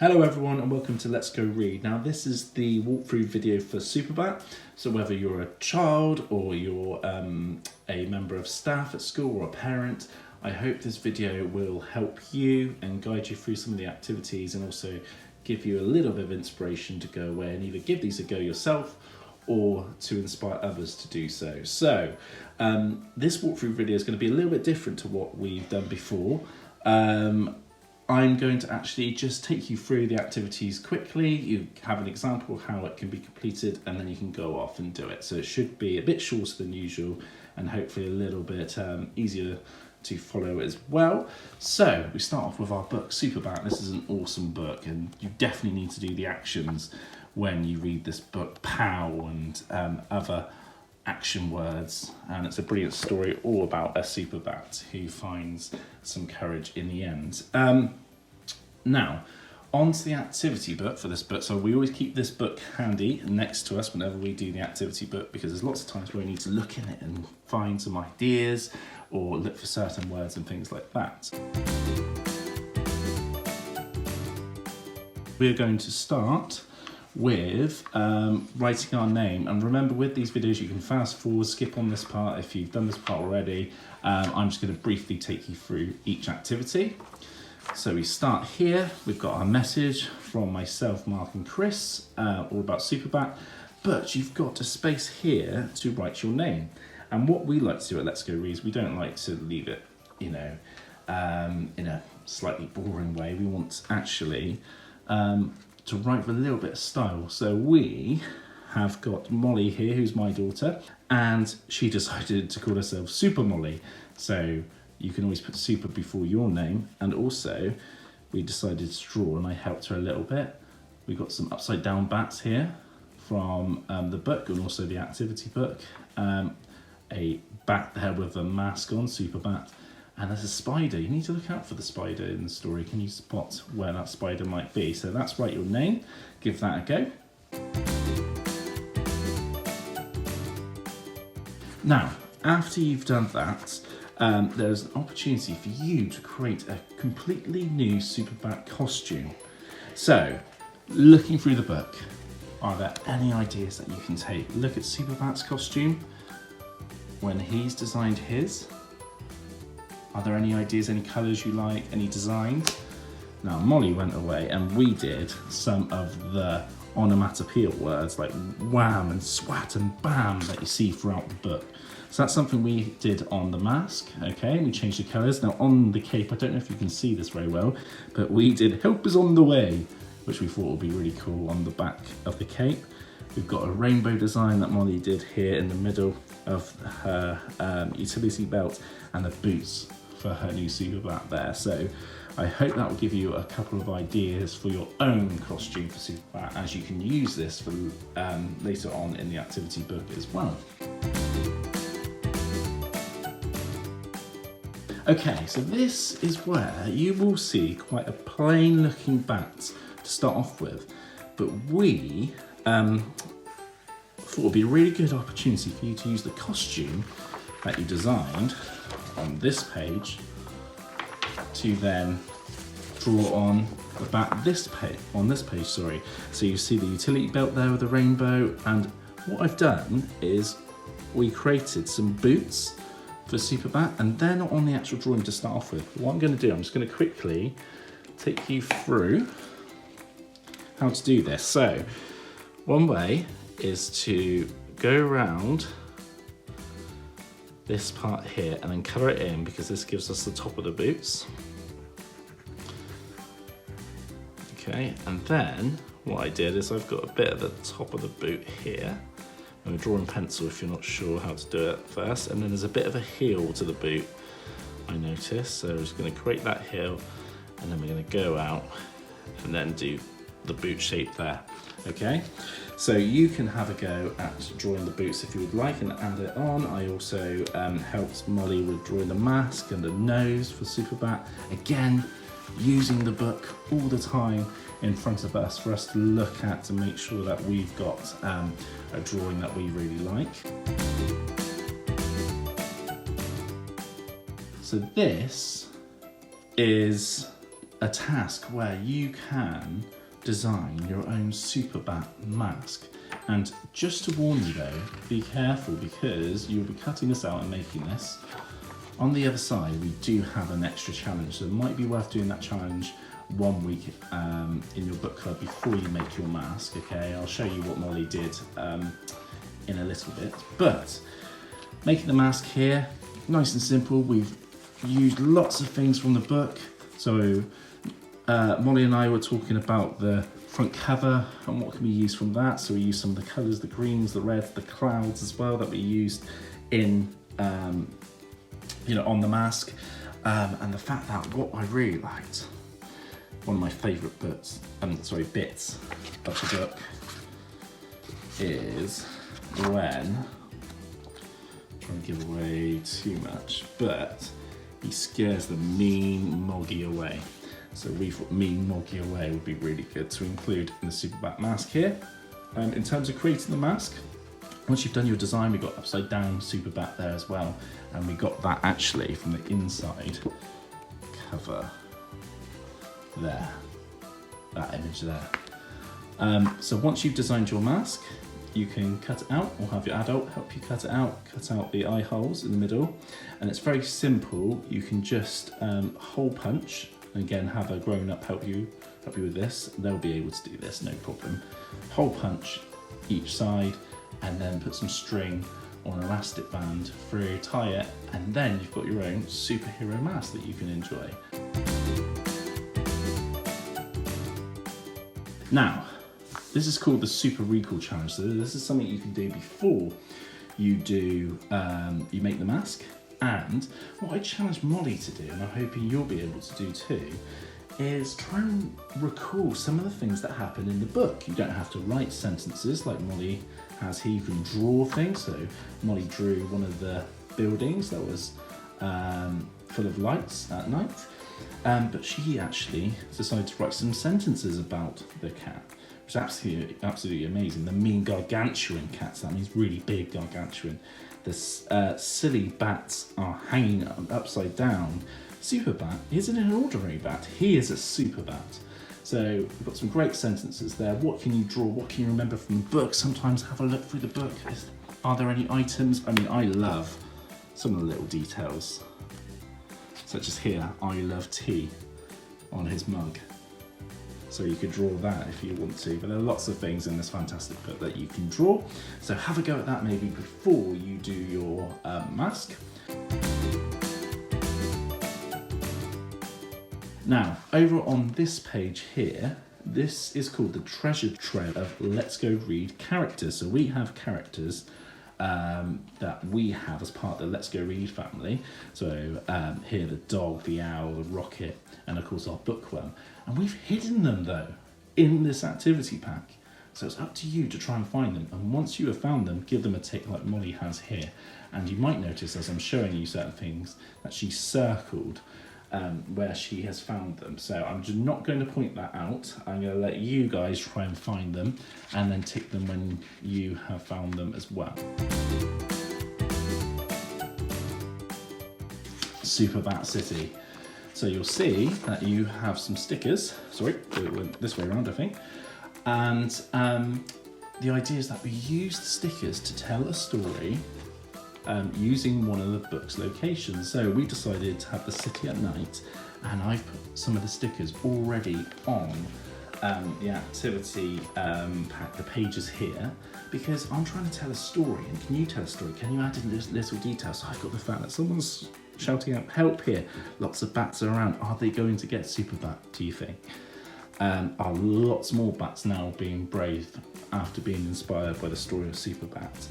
Hello everyone and welcome to Let's Go Read. Now this is the walkthrough video for Superbat. So whether you're a child or you're a member of staff at school or a parent, I hope this video will help you and guide you through some of the activities and also give you a little bit of inspiration to go away and either give these a go yourself or to inspire others to do so. So this walkthrough video is going to be a little bit different to what we've done before. I'm going to actually just take you through the activities quickly. You have an example of how it can be completed and then you can go off and do it. So it should be a bit shorter than usual and hopefully a little bit easier to follow as well. So we start off with our book, Superbat. This is an awesome book and you definitely need to do the actions when you read this book, POW and other action words, and it's a brilliant story all about a Superbat who finds some courage in the end. Now, on to the activity book for this book. So we always keep this book handy next to us whenever we do the activity book because there's lots of times where we need to look in it and find some ideas or look for certain words and things like that. We're going to start with writing our name, and remember with these videos you can fast forward, skip on this part if you've done this part already. I'm just going to briefly take you through each activity. So we start here, we've got our message from myself, Mark and Chris, all about Superbat, but you've got a space here to write your name. And what we like to do at Let's Go Read is we don't like to leave it, in a slightly boring way. We want actually to write with a little bit of style. So we have got Molly here, who's my daughter, and she decided to call herself Super Molly. So you can always put super before your name. And also we decided to draw and I helped her a little bit. We've got some upside down bats here from the book and also the activity book. A bat there with a mask on, Superbat. And there's a spider. You need to look out for the spider in the story. Can you spot where that spider might be? So that's write your name. Give that a go. Now, after you've done that, there's an opportunity for you to create a completely new Superbat costume. So, looking through the book, are there any ideas that you can take? Look at Superbat's costume when he's designed his. Are there any ideas, any colours you like, any designs? Now, Molly went away and we did some of the onomatopoeia words like wham and swat and bam that you see throughout the book. So that's something we did on the mask, okay? We changed the colours. Now on the cape, I don't know if you can see this very well, but we did help is on the way, which we thought would be really cool on the back of the cape. We've got a rainbow design that Molly did here in the middle of her utility belt and the boots for her new Superbat there. So I hope that will give you a couple of ideas for your own costume for Superbat, as you can use this for later on in the activity book as well. Okay, so this is where you will see quite a plain looking bat to start off with, but we thought it would be a really good opportunity for you to use the costume that you designed on this page to then draw on the bat on this page. So you see the utility belt there with the rainbow, and what I've done is we created some boots for Superbat, and they're not on the actual drawing to start off with. What I'm going to do, I'm just going to quickly take you through how to do this. So one way is to go around this part here and then colour it in, because this gives us the top of the boots. Okay, and then what I did is I've got a bit of the top of the boot here. I'm drawing pencil if you're not sure how to do it first, and then there's a bit of a heel to the boot, I noticed. So I'm just going to create that heel, and then we're going to go out and then do the boot shape there. Okay, so you can have a go at drawing the boots if you would like and add it on. I also helped Molly with drawing the mask and the nose for Superbat. Again, using the book all the time in front of us for us to look at to make sure that we've got a drawing that we really like. So this is a task where you can design your own Superbat mask. And just to warn you though, be careful because you'll be cutting this out and making this. On the other side, we do have an extra challenge, so it might be worth doing that challenge 1 week in your book club before you make your mask, okay? I'll show you what Molly did in a little bit. But making the mask here, nice and simple. We've used lots of things from the book. So Molly and I were talking about the front cover and what can be used from that. So we used some of the colours, the greens, the reds, the clouds as well that we used in, on the mask. And the fact that what I really liked, one of my favourite bits of the book is when, I'm trying to give away too much, but he scares the mean Moggy away. So we thought mean Moggy away would be really good to include in the Superbat mask here. In terms of creating the mask, once you've done your design, we've got upside down Superbat there as well. And we got that actually from the inside cover there, that image there. So once you've designed your mask, you can cut it out or have your adult help you cut it out, cut out the eye holes in the middle. And it's very simple. You can just hole punch, and again, have a grown-up help you with this. They'll be able to do this, no problem. Hole punch each side, and then put some string or an elastic band through, tie it, and then you've got your own superhero mask that you can enjoy. Now, this is called the Super Recall Challenge. So this is something you can do before you do, you make the mask. And what I challenge Molly to do, and I'm hoping you'll be able to do too, is try and recall some of the things that happen in the book. You don't have to write sentences like Molly has here. You can draw things. So Molly drew one of the buildings that was full of lights at night. But she actually decided to write some sentences about the cat, which is absolutely amazing. The mean gargantuan cats, that means really big gargantuan. The silly bats are hanging upside down. Superbat isn't an ordinary bat, he is a Superbat. So we've got some great sentences there. What can you draw? What can you remember from the book? Sometimes have a look through the book. Are there any items? I mean, I love some of the little details, such as here, I love tea on his mug. So you could draw that if you want to, but there are lots of things in this fantastic book that you can draw. So have a go at that maybe before you do your mask. Now, over on this page here, this is called the treasure trove of Let's Go Read characters. So we have characters that we have as part of the Let's Go Read family. So here the dog, the owl, the rocket, and of course our bookworm. And we've hidden them though in this activity pack. So it's up to you to try and find them. And once you have found them, give them a tick like Molly has here. And you might notice as I'm showing you certain things that she's circled where she has found them. So I'm just not going to point that out. I'm going to let you guys try and find them and then tick them when you have found them as well. Superbat City. So you'll see that you have some stickers. Sorry, it went this way around, I think. And the idea is that we use the stickers to tell a story using one of the book's locations. So we decided to have the city at night, and I've put some of the stickers already on the activity pack, the pages here, because I'm trying to tell a story. And can you tell a story? Can you add in this little detail? So I've got the fact that someone's shouting out, help here. Lots of bats are around. Are they going to get Superbat, do you think? Are lots more bats now being brave after being inspired by the story of Superbat?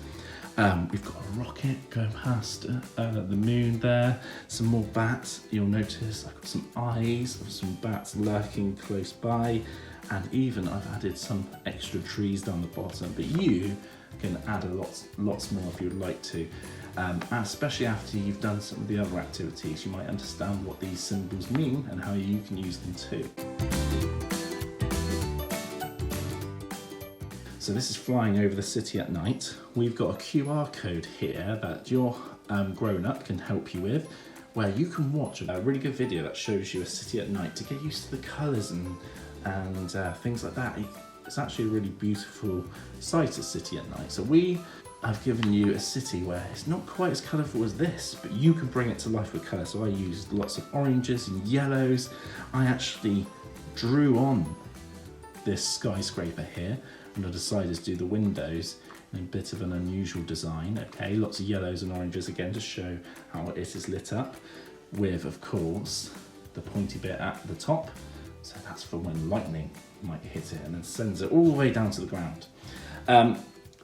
We've got a rocket going past the moon there, some more bats. You'll notice I've got some eyes of some bats lurking close by, and even I've added some extra trees down the bottom, but you can add lots more if you'd like to. Especially after you've done some of the other activities, you might understand what these symbols mean and how you can use them too. So this is flying over the city at night. We've got a QR code here that your grown-up can help you with. where you can watch a really good video that shows you a city at night to get used to the colours and things like that. It's actually a really beautiful sight, a city at night. So I've given you a city where it's not quite as colourful as this, but you can bring it to life with colour. So I used lots of oranges and yellows. I actually drew on this skyscraper here, and I decided to do the windows in a bit of an unusual design. Okay, lots of yellows and oranges again to show how it is lit up with, of course, the pointy bit at the top. So that's for when lightning might hit it and then sends it all the way down to the ground.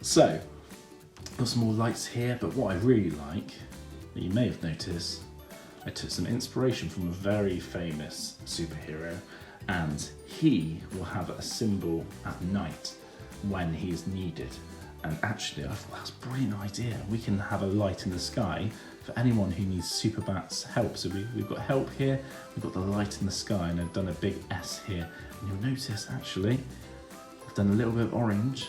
So, got some more lights here, but what I really like, that you may have noticed, I took some inspiration from a very famous superhero, and he will have a symbol at night when he is needed. And actually, I thought that's a brilliant idea. We can have a light in the sky for anyone who needs Superbat's help. So we've got help here, we've got the light in the sky, and I've done a big S here. And you'll notice, actually, I've done a little bit of orange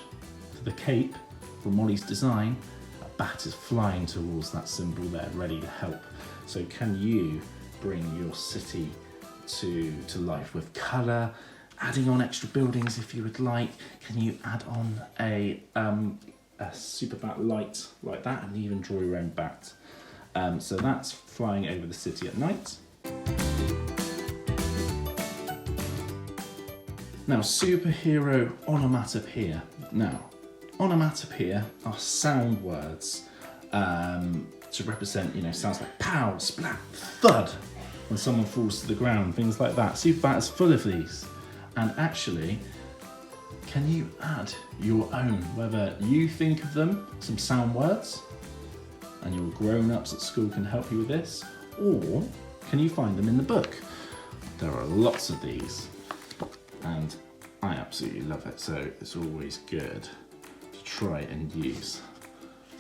for the cape for Molly's design. A bat is flying towards that symbol there, ready to help. So can you bring your city to life with colour, adding on extra buildings if you would like? Can you add on a Superbat light like that, and even draw your own bat? So that's flying over the city at night. Now, superhero onomatopoeia. Now, onomatopoeia are sound words to represent, sounds like pow, splat, thud when someone falls to the ground, things like that. Superbat is full of these. And actually, can you add your own, whether you think of them, some sound words, and your grown-ups at school can help you with this, or can you find them in the book? There are lots of these, and I absolutely love it, so it's always good to try and use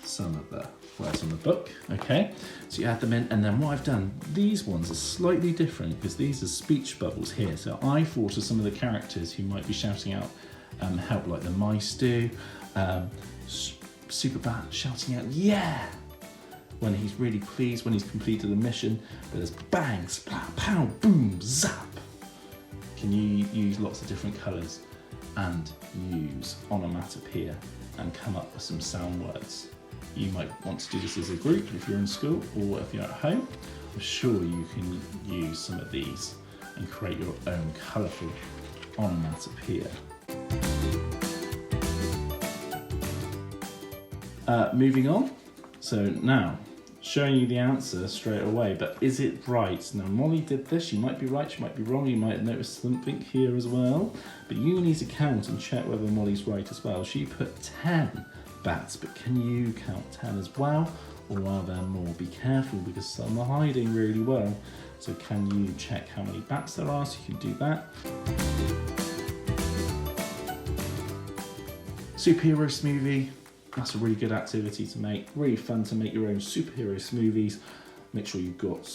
some of the words on the book. Okay, so you add them in, and then what I've done, these ones are slightly different because these are speech bubbles here. So I thought of some of the characters who might be shouting out help, like the mice do. Superbat shouting out, yeah, when he's really pleased, when he's completed a mission. But there's bang, splat, pow, boom, zap. Can you use lots of different colours and use onomatopoeia and come up with some sound words? You might want to do this as a group if you're in school, or if you're at home. I'm sure you can use some of these and create your own colourful onomatopoeia. Moving on. So now, showing you the answer straight away, but is it right? Now, Molly did this. You might be right, you might be wrong, you might have noticed something here as well, but you need to count and check whether Molly's right as well. She put 10 bats, but can you count 10 as well, or are there more? Be careful, because some are hiding really well. So can you check how many bats there are? So you can do that. Superhero smoothie. That's a really good activity to make. Really fun to make your own superhero smoothies. Make sure you've got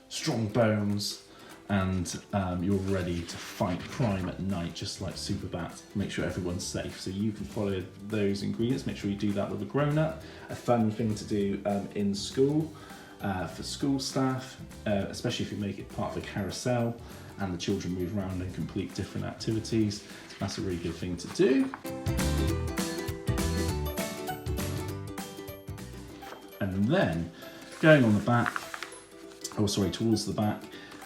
strong bones, and you're ready to fight crime at night, just like Superbat. Make sure everyone's safe. So you can follow those ingredients. Make sure you do that with a grown-up. A fun thing to do in school for school staff, especially if you make it part of a carousel and the children move around and complete different activities. That's a really good thing to do. And then going on the back, towards the back,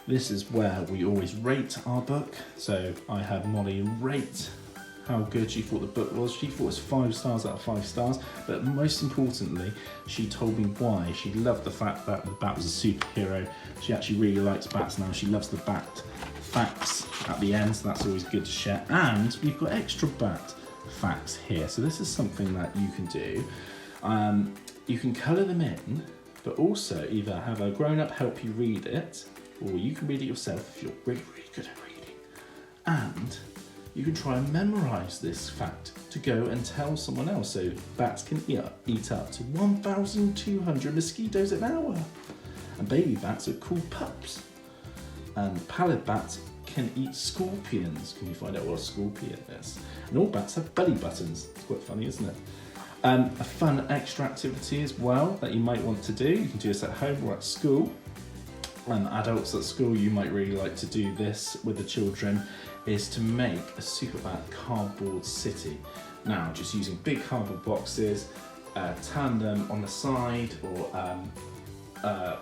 this is where we always rate our book. So I had Molly rate how good she thought the book was. She thought it was 5 stars out of 5 stars, but most importantly, she told me why. She loved the fact that the bat was a superhero. She actually really likes bats now. She loves the bat facts at the end, so that's always good to share. And we've got extra bat facts here. So this is something that you can do. You can colour them in, but also either have a grown-up help you read it, or you can read it yourself if you're really, really good at reading. And you can try and memorise this fact to go and tell someone else. So bats can eat up to 1,200 mosquitoes an hour. And baby bats are called pups. And pallid bats can eat scorpions. Can you find out what a scorpion is? And all bats have belly buttons. It's quite funny, isn't it? A fun extra activity as well that you might want to do. You can do this at home or at school. adults at school, you might really like to do this with the children, is to make a Superbat cardboard city. Now, just using big cardboard boxes, turn them on the side or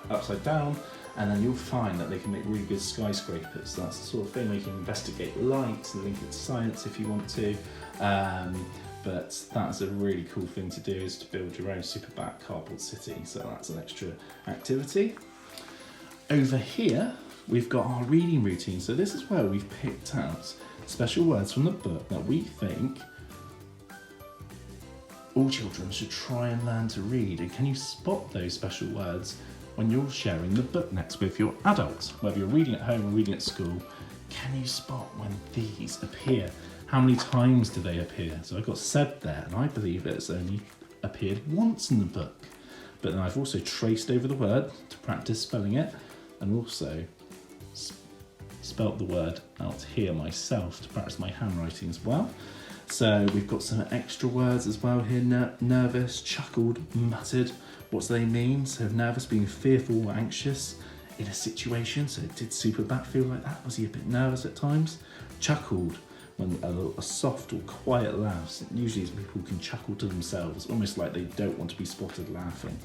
upside down, and then you'll find that they can make really good skyscrapers. That's the sort of thing where you can investigate light and link it to science if you want to. But that's a really cool thing to do, is to build your own Superbat cardboard city. So that's an extra activity. Over here, we've got our reading routine. So this is where we've picked out special words from the book that we think all children should try and learn to read. And can you spot those special words when you're sharing the book next with your adults? Whether you're reading at home or reading at school, can you spot when these appear? How many times do they appear? So I've got said there, and I believe it's only appeared once in the book. But then I've also traced over the word to practice spelling it, and also spelt the word out here myself to practice my handwriting as well. So we've got some extra words as well here. Nervous, chuckled, muttered. What do they mean? So nervous, being fearful or anxious in a situation. So did Superbat feel like that? Was he a bit nervous at times? Chuckled, when a soft or quiet laugh. Usually people can chuckle to themselves, almost like they don't want to be spotted laughing.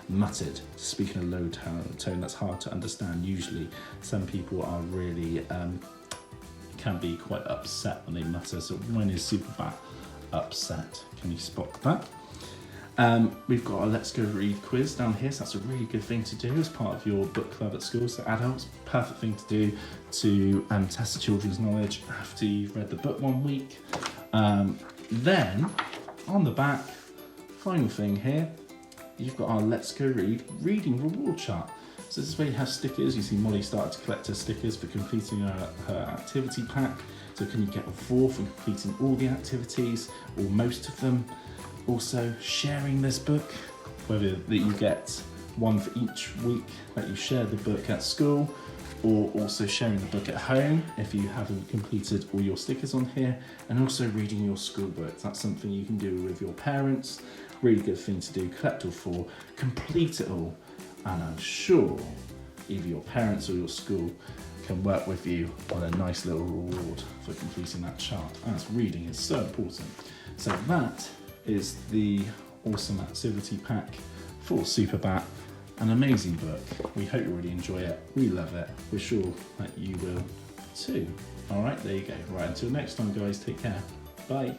Muttered, to speak in a low tone that's hard to understand usually. Some people are really, can be quite upset when they mutter. So when is Superbat upset? Can you spot that? We've got a Let's Go Read quiz down here, so that's a really good thing to do as part of your book club at school. So adults, perfect thing to do to test the children's knowledge after you've read the book 1 week. Then, on the back, final thing here, you've got our Let's Go Read reading reward chart. So this is where you have stickers. You see Molly started to collect her stickers for completing her activity pack. So can you get a 4 for completing all the activities, or most of them? Also sharing this book, whether that you get 1 for each week that you shared the book at school, or also sharing the book at home if you haven't completed all your stickers on here, and also reading your school books. That's something you can do with your parents. Really good thing to do. Collect all 4, complete it all, and I'm sure either your parents or your school can work with you on a nice little reward for completing that chart. As reading is so important. So that is the awesome activity pack for Superbat. An amazing book. We hope you really enjoy it. We love it. We're sure that you will too. All right, there you go. Right, until next time, guys, take care. Bye.